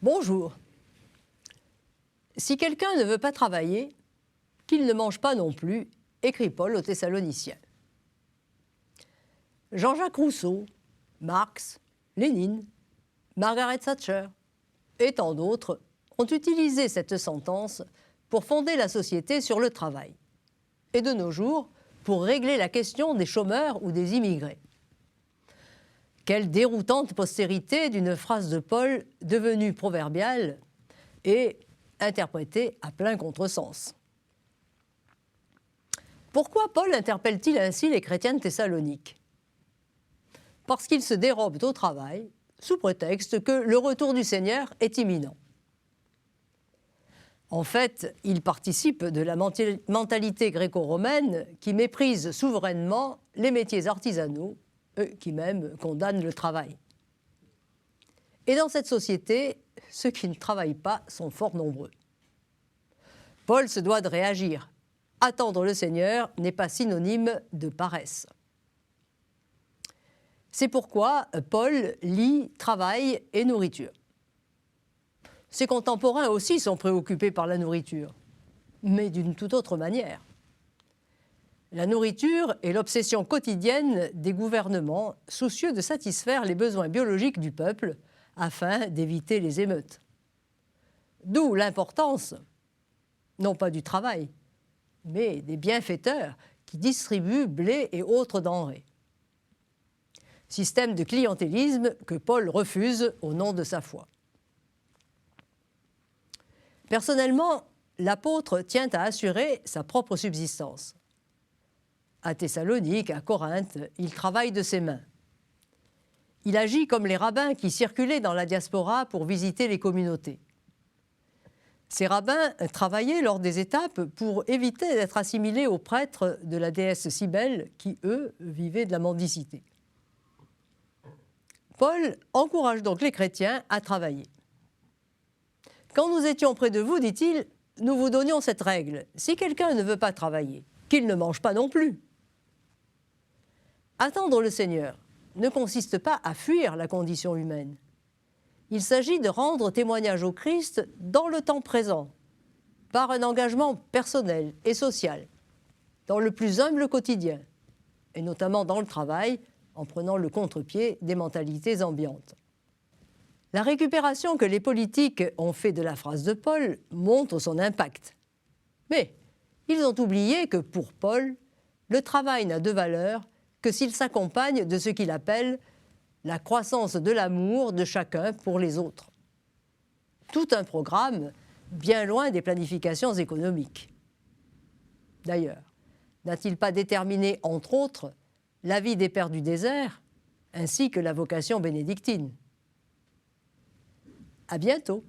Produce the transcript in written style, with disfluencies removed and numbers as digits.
Bonjour. Si quelqu'un ne veut pas travailler, qu'il ne mange pas non plus, écrit Paul aux Thessaloniciens. Jean-Jacques Rousseau, Marx, Lénine, Margaret Thatcher et tant d'autres ont utilisé cette sentence pour fonder la société sur le travail. Et de nos jours, pour régler la question des chômeurs ou des immigrés. Quelle déroutante postérité d'une phrase de Paul devenue proverbiale et interprétée à plein contresens. Pourquoi Paul interpelle-t-il ainsi les chrétiens de Thessalonique? Parce qu'ils se dérobent au travail sous prétexte que le retour du Seigneur est imminent. En fait, ils participent de la mentalité gréco-romaine qui méprise souverainement les métiers artisanaux, qui même condamnent le travail. Et dans cette société, ceux qui ne travaillent pas sont fort nombreux. Paul se doit de réagir. Attendre le Seigneur n'est pas synonyme de paresse. C'est pourquoi Paul lie travail et nourriture. Ses contemporains aussi sont préoccupés par la nourriture, mais d'une toute autre manière. La nourriture est l'obsession quotidienne des gouvernements soucieux de satisfaire les besoins biologiques du peuple afin d'éviter les émeutes. D'où l'importance, non pas du travail, mais des bienfaiteurs qui distribuent blé et autres denrées. Système de clientélisme que Paul refuse au nom de sa foi. Personnellement, l'apôtre tient à assurer sa propre subsistance. À Thessalonique, à Corinthe, il travaille de ses mains. Il agit comme les rabbins qui circulaient dans la diaspora pour visiter les communautés. Ces rabbins travaillaient lors des étapes pour éviter d'être assimilés aux prêtres de la déesse Cybèle qui, eux, vivaient de la mendicité. Paul encourage donc les chrétiens à travailler. Quand nous étions près de vous, dit-il, nous vous donnions cette règle. Si quelqu'un ne veut pas travailler, qu'il ne mange pas non plus. Attendre le Seigneur ne consiste pas à fuir la condition humaine. Il s'agit de rendre témoignage au Christ dans le temps présent, par un engagement personnel et social, dans le plus humble quotidien, et notamment dans le travail, en prenant le contre-pied des mentalités ambiantes. La récupération que les politiques ont fait de la phrase de Paul montre son impact. Mais ils ont oublié que pour Paul, le travail n'a de valeur que s'il s'accompagne de ce qu'il appelle la croissance de l'amour de chacun pour les autres. Tout un programme bien loin des planifications économiques. D'ailleurs, n'a-t-il pas déterminé, entre autres, la vie des pères du désert, ainsi que la vocation bénédictine? À bientôt.